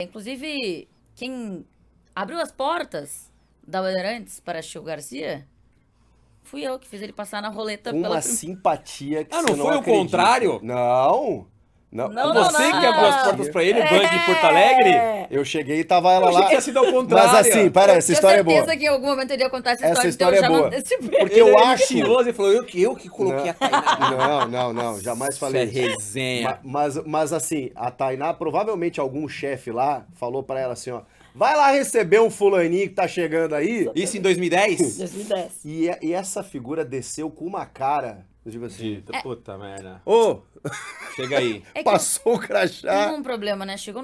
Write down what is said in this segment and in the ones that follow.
Inclusive, quem abriu as portas da Bandeirantes para Chico Garcia, fui eu que fiz ele passar na roleta Com pela uma simpatia que Ah, você não não foi o acredita. contrário? Não. Não. Não, Você que abriu as portas pra ele, Band em Porto Alegre? Eu cheguei e tava ela Eu achei lá. que ia sido ao contrário. Mas assim, pera, essa história é Eu tinha boa. certeza que em algum momento ele ia contar essa Essa história, história então é eu já boa. não antecipei. Porque eu Ele é acho... mentiroso, ele falou, eu que coloquei a Tainá. Não, jamais Isso falei é isso. resenha. Mas assim, a Tainá, provavelmente algum chefe lá falou pra ela assim, ó, vai lá receber um fulaninho que tá chegando aí. Isso em 2010? 2010. E essa figura desceu com uma cara, eu digo assim, Puta merda. ô, Chega aí. É que passou o eu crachá. tenho um problema, né, Chico?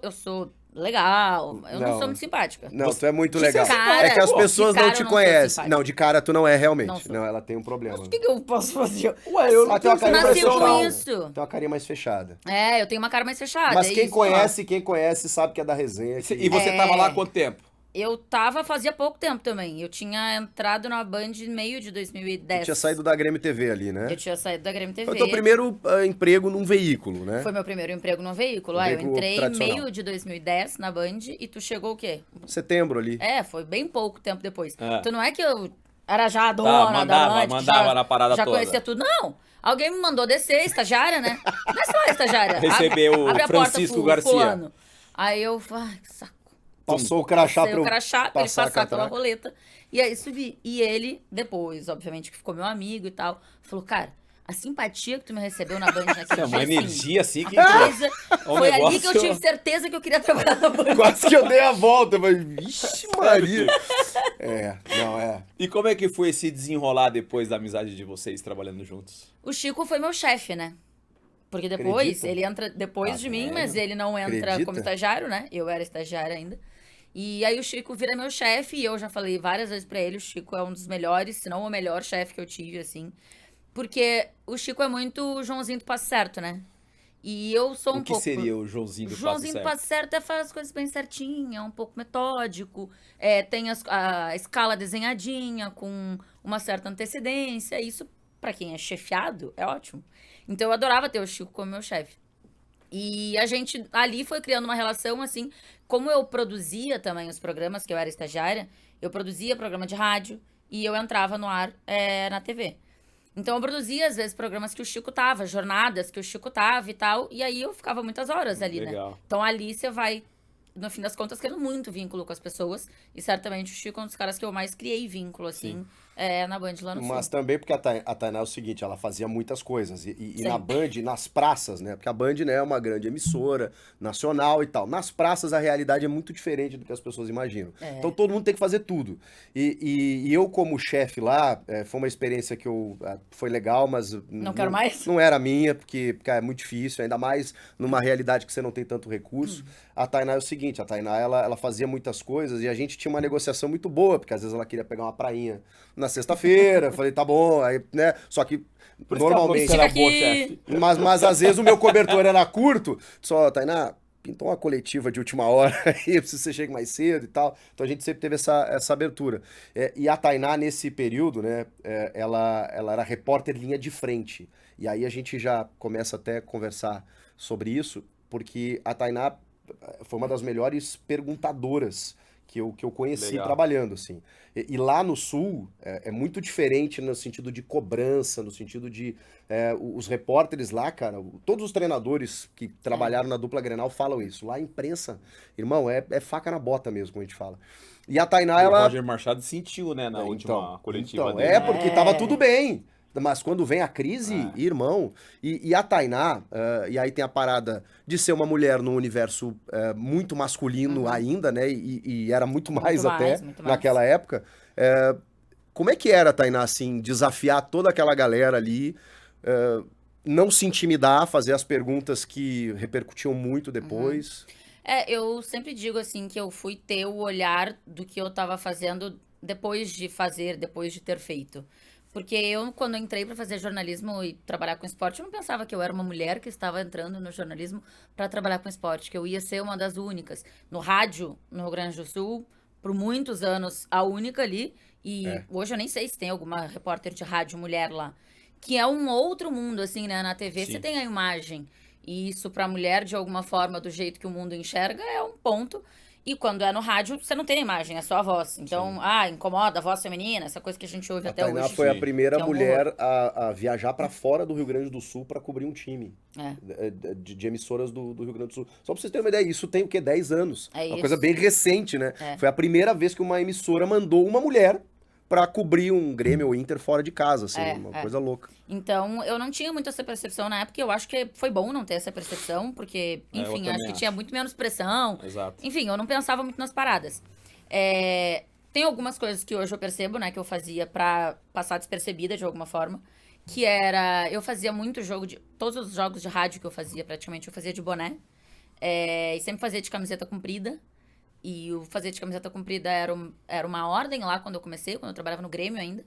Eu sou legal, eu não Não. sou muito simpática. Não, tu é muito De legal. cara, É que as pô, pessoas de não cara te eu não sou conhecem. simpática. Não, de cara tu não é Não realmente. sou. Não, ela tem um problema. O que eu posso fazer? Ué, eu Ela tem uma carinha mais nasci com fechada. isso. Tem uma carinha mais fechada. É, eu tenho uma cara mais fechada. Mas é quem isso, conhece sabe que é da resenha. que- E você tava lá há quanto tempo? Eu tava fazia pouco tempo também. Eu tinha entrado na Band em meio de 2010. Tu tinha saído da Grêmio TV ali, né? Eu tinha saído da Grêmio TV. Foi o teu primeiro emprego num veículo, né? Foi meu primeiro emprego no veículo. Um Eu veículo entrei em tradicional. meio de 2010 na Band e tu chegou o quê? Setembro ali. É, foi bem pouco tempo depois. É. Então não é que eu era já a dona mandava- da Band, que mandava já, na parada já toda. conhecia tudo. Não! Alguém me mandou descer, estagiária, né? Não é só estagiária. Receber o abre a Francisco porta, Garcia. fulano. Aí eu, ai, que saco. Passou o crachá Passei pra o eu crachá pra ele passar a passar pela catraca. roleta. E aí subi. E ele, depois, obviamente, que ficou meu amigo e tal, falou, cara, a simpatia que tu me recebeu na Band naquele É uma dia, energia assim que... coisa, um foi ali negócio- que eu tive certeza que eu queria trabalhar na Band. Quase que eu dei a volta, mas vixe Maria. Não é. E como é que foi esse desenrolar depois da amizade de vocês trabalhando juntos? O Chico foi meu chefe, né? Porque depois, Acredita? ele entra depois Tá de mim, vendo? mas ele não entra Acredita? como estagiário, né? Eu era estagiária ainda. E aí o Chico vira meu chefe e eu já falei várias vezes pra ele, o Chico é um dos melhores, se não o melhor chefe que eu tive, assim. Porque o Chico é muito Joãozinho do Passo Certo, né? E eu sou um O que pouco... seria o Joãozinho do Joãozinho do Passo Passo Certo é faz as coisas bem certinho, é um pouco metódico, tem a escala desenhadinha, com uma certa antecedência. Isso, pra quem é chefiado, é ótimo. Então eu adorava ter o Chico como meu chefe. E a gente ali foi criando uma relação, assim, como eu produzia também os programas, que eu era estagiária, eu produzia programa de rádio e eu entrava no ar na TV. Então eu produzia, às vezes, programas que o Chico tava, jornadas que o Chico tava e tal, e aí eu ficava muitas horas ali, Legal. né? Então ali você vai, no fim das contas, criando muito vínculo com as pessoas, e certamente o Chico é um dos caras que eu mais criei vínculo, assim, na Band lá no Mas Sul. também porque a Tainá é o seguinte, ela fazia muitas coisas. E na Sempre. Band, nas praças, né? Porque a Band, né, é uma grande emissora nacional e tal. Nas praças a realidade é muito diferente do que as pessoas imaginam. Então todo mundo tem que fazer tudo. E eu como chefe lá, foi uma experiência que foi legal, mas... Não quero mais? Não era minha, porque é muito difícil, ainda mais numa realidade que você não tem tanto recurso. A Tainá é o seguinte, a Tainá, ela fazia muitas coisas e a gente tinha uma negociação muito boa, porque às vezes ela queria pegar uma prainha na sexta-feira, falei, tá bom, aí, né, só que Por isso que ela falou que normalmente... você era Fica boa, aqui. chefe. Mas às vezes o meu cobertor era curto, só, Tainá, pintou uma coletiva de última hora aí, preciso que você chegue mais cedo e tal. Então a gente sempre teve essa abertura. E a Tainá, nesse período, né, ela era repórter linha de frente. E aí a gente já começa até a conversar sobre isso, porque a Tainá foi uma das melhores perguntadoras que eu conheci Legal. trabalhando, assim. E lá no Sul é muito diferente no sentido de cobrança, no sentido de... os repórteres lá, cara, todos os treinadores que trabalharam na dupla Grenal falam isso. Lá a imprensa, irmão, é faca na bota mesmo, como a gente fala. E a Tainá, O ela... Roger Machado sentiu, né, na última coletiva dele. porque tava tudo bem. Mas quando vem a crise, irmão, e a Tainá, e aí tem a parada de ser uma mulher num universo muito masculino ainda, né? E era muito mais até muito mais. naquela época. Como é que era, Tainá, assim, desafiar toda aquela galera ali, não se intimidar, fazer as perguntas que repercutiam muito depois? Eu sempre digo, assim, que eu fui ter o olhar do que eu tava fazendo depois de fazer, depois de ter feito. Porque eu, quando entrei para fazer jornalismo e trabalhar com esporte, eu não pensava que eu era uma mulher que estava entrando no jornalismo para trabalhar com esporte, que eu ia ser uma das únicas. No rádio, no Rio Grande do Sul, por muitos anos, a única ali. E hoje eu nem sei se tem alguma repórter de rádio mulher lá. Que é um outro mundo, assim, né? Na TV Sim. você tem a imagem. E isso pra mulher, de alguma forma, do jeito que o mundo enxerga, é um ponto. E quando é no rádio, você não tem a imagem, é só a voz. Então, incomoda a voz feminina, essa coisa que a gente ouve A até Tainá hoje. foi a Sim. primeira Que é um mulher a viajar pra fora do Rio Grande do Sul pra cobrir um time É, de emissoras do Rio Grande do Sul. Só pra vocês terem uma ideia, isso tem o quê? 10 anos. É Uma isso. coisa bem recente, né? É. Foi a primeira vez que uma emissora mandou uma mulher pra cobrir um Grêmio ou Inter fora de casa, assim, uma coisa louca. Então, eu não tinha muito essa percepção na época, e eu acho que foi bom não ter essa percepção, porque, eu enfim, também acho que acho. tinha muito menos pressão. Exato. Enfim, eu não pensava muito nas paradas. Tem algumas coisas que hoje eu percebo, né, que eu fazia pra passar despercebida de alguma forma, que era, eu fazia muito jogo de, todos os jogos de rádio que eu fazia, praticamente, eu fazia de boné, e sempre fazia de camiseta comprida, e o fazer de camiseta comprida era uma ordem lá quando eu comecei, quando eu trabalhava no Grêmio ainda,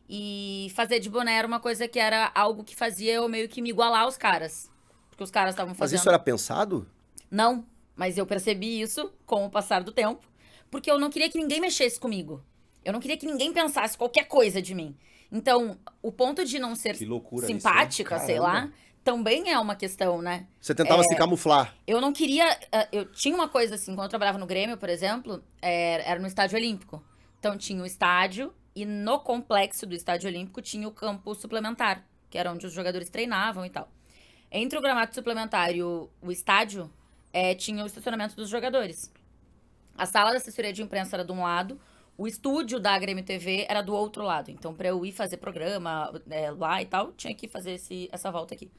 e fazer de boné era uma coisa que era algo que fazia eu meio que me igualar aos caras, porque os caras estavam Mas fazendo... isso era pensado? Não, mas eu percebi isso com o passar do tempo, porque eu não queria que ninguém mexesse comigo. Eu não queria que ninguém pensasse qualquer coisa de mim. Então, o ponto de não ser Que loucura isso, hein? simpática, sei lá, Caramba. também é uma questão, né? Você tentava se camuflar. Eu não queria. Eu tinha uma coisa assim, quando eu trabalhava no Grêmio, por exemplo, era no Estádio Olímpico. Então tinha o estádio e no complexo do Estádio Olímpico tinha o campo suplementar, que era onde os jogadores treinavam e tal. Entre o gramado suplementar e o estádio, tinha o estacionamento dos jogadores. A sala da assessoria de imprensa era de um lado, o estúdio da Grêmio TV era do outro lado. Então, pra eu ir fazer programa lá e tal, tinha que fazer essa volta aqui.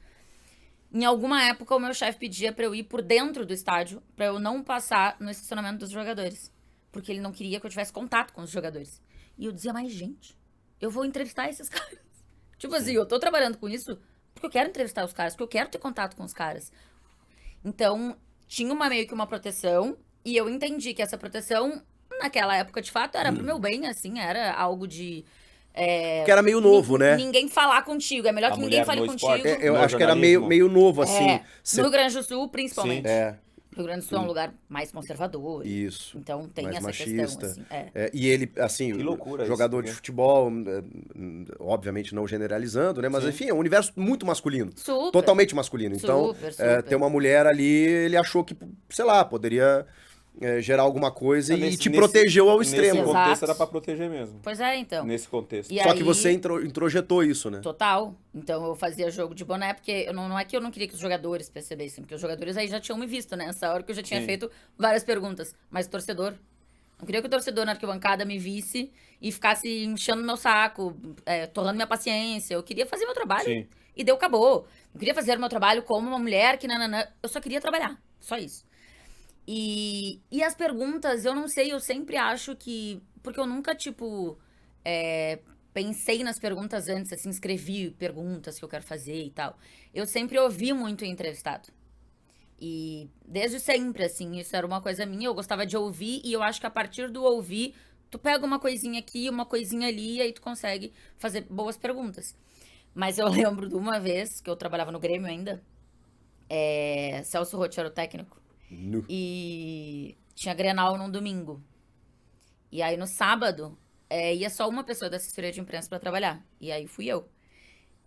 Em alguma época, o meu chefe pedia pra eu ir por dentro do estádio, pra eu não passar no estacionamento dos jogadores. Porque ele não queria que eu tivesse contato com os jogadores. E eu dizia, mas gente, eu vou entrevistar esses caras. Tipo assim, eu tô trabalhando com isso porque eu quero entrevistar os caras, porque eu quero ter contato com os caras. Então, tinha meio que uma proteção, e eu entendi que essa proteção, naquela época, de fato, era pro meu bem, assim, era algo de... Que era meio novo, né? Ninguém falar contigo, é melhor A que ninguém mulher fale no contigo. esporte. Eu No acho que era jornalismo. meio novo, assim. No Rio Grande do Sul, principalmente. É, O Rio Grande do Sul é um lugar mais conservador. isso. Então tem Mais essa machista. questão, assim. E ele, assim, Que loucura jogador isso, de né? futebol, obviamente não generalizando, né? Mas Sim. enfim, é um universo muito masculino. Super. Totalmente masculino. Então, Super. ter uma mulher ali, ele achou que, sei lá, poderia gerar alguma coisa e te protegeu ao extremo. Nesse Exato. contexto era pra proteger mesmo. Pois é, então. Nesse contexto. E Só aí- que você introjetou isso, né? Total. Então eu fazia jogo de boné, porque não é que eu não queria que os jogadores percebessem, porque os jogadores aí já tinham me visto, né? Nessa hora que eu já tinha Sim. feito várias perguntas. Mas o torcedor. Não queria que o torcedor na arquibancada me visse e ficasse enchendo meu saco, torrando minha paciência. Eu queria fazer meu trabalho. Sim. E deu, acabou. Não queria fazer meu trabalho como uma mulher que nananã. Eu só queria trabalhar. Só isso. E as perguntas, eu não sei, eu sempre acho que... Porque eu nunca, tipo, pensei nas perguntas antes, assim, escrevi perguntas que eu quero fazer e tal. Eu sempre ouvi muito o entrevistado. E desde sempre, assim, isso era uma coisa minha, eu gostava de ouvir, e eu acho que a partir do ouvir, tu pega uma coisinha aqui, uma coisinha ali, e aí tu consegue fazer boas perguntas. Mas eu lembro de uma vez, que eu trabalhava no Grêmio ainda, Celso Roth era o técnico, Nu. e tinha Grenal num domingo. E aí no sábado, ia só uma pessoa da assessoria de imprensa pra trabalhar. E aí fui eu.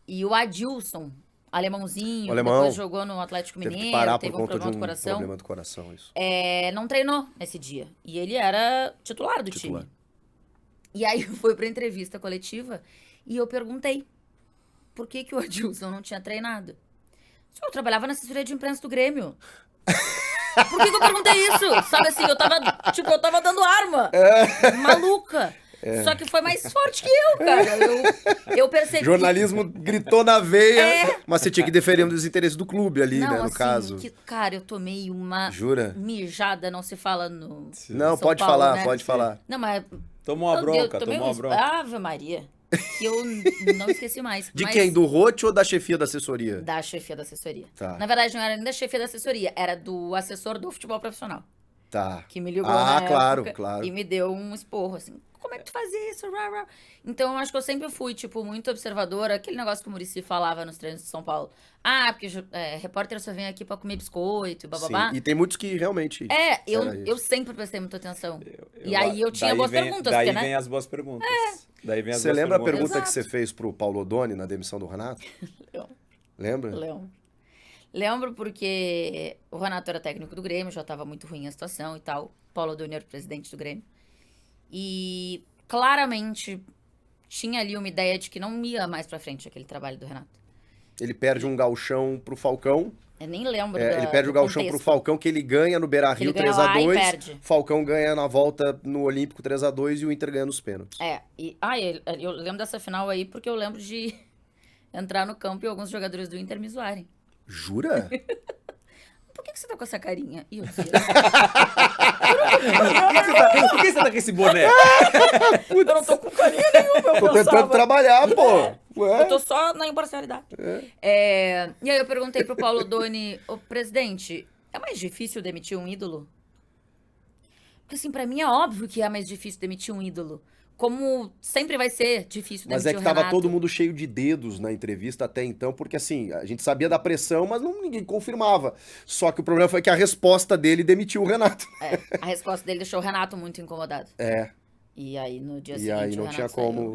E o Adilson, alemãozinho, O que alemão. depois jogou no Atlético Teve Mineiro, que parar por teve um conta de problema um do coração, problema do coração, isso. não treinou nesse dia. E ele era titular do Titular. time. E aí foi pra entrevista coletiva e eu perguntei por que o Adilson não tinha treinado. Eu trabalhava na assessoria de imprensa do Grêmio. Por que eu perguntei isso? Sabe assim, eu tava dando arma. Maluca. Só que foi mais forte que eu, cara. Eu percebi. Jornalismo gritou na veia, mas você tinha que defender os interesses do clube ali, Não, né, no assim, caso. cara, eu tomei uma Jura? mijada, não se fala no Não, São pode Paulo, falar, né? pode falar. Não, mas... Tomou uma meu Deus, bronca, tomei tomou uma uns- bronca. Ave Maria. Que eu não esqueci mais. De mas quem? Do Roth ou da chefia da assessoria? Da chefia da assessoria. Tá. Na verdade, não era nem da chefia da assessoria, era do assessor do futebol profissional. Tá. Que me ligou Ah, na claro, época claro. e me deu um esporro, assim. Como é que tu faz isso? Rá, rá. Então, eu acho que eu sempre fui, tipo, muito observadora. Aquele negócio que o Muricy falava nos treinos de São Paulo. Ah, porque repórter só vem aqui pra comer biscoito, bababá. Sim, e tem muitos que realmente... Eu era isso. sempre prestei muita atenção. E aí eu tinha boas perguntas, Daí porque, né? vem as boas perguntas. Daí vem as Você boas lembra a perguntas. pergunta que Exato. você fez pro Paulo Odoni na demissão do Renato? Leão. Lembra? Leão. Lembro porque o Renato era técnico do Grêmio, já tava muito ruim a situação e tal. Paulo Doni era o presidente do Grêmio. E claramente tinha ali uma ideia de que não ia mais pra frente aquele trabalho do Renato. Ele perde um gauchão pro Falcão. Eu nem lembro Ele perde do o gauchão contexto. pro Falcão, que ele ganha no Beira-Rio Ele ganha lá e 3x2. perde. Falcão ganha na volta no Olímpico 3x2 e o Inter ganha nos pênaltis. Eu lembro dessa final aí porque eu lembro de entrar no campo e alguns jogadores do Inter me zoarem. Jura? Por que você tá com essa carinha? E eu dizia, Por que você tá com esse boné? eu não tô com carinha nenhuma, eu Tô tentando pensava. trabalhar, pô. Ué? Eu tô só na imparcialidade. E aí eu perguntei pro Paulo Doni, ô presidente, é mais difícil demitir um ídolo? Porque assim, pra mim é óbvio que é mais difícil demitir um ídolo. Como sempre vai ser difícil Mas demitir é que o tava Renato. todo mundo cheio de dedos na entrevista até então, porque assim, a gente sabia da pressão, mas ninguém confirmava. Só que o problema foi que a resposta dele demitiu o Renato. A resposta dele deixou o Renato muito incomodado. É, E aí no dia e seguinte aí o não Renato tinha saiu. como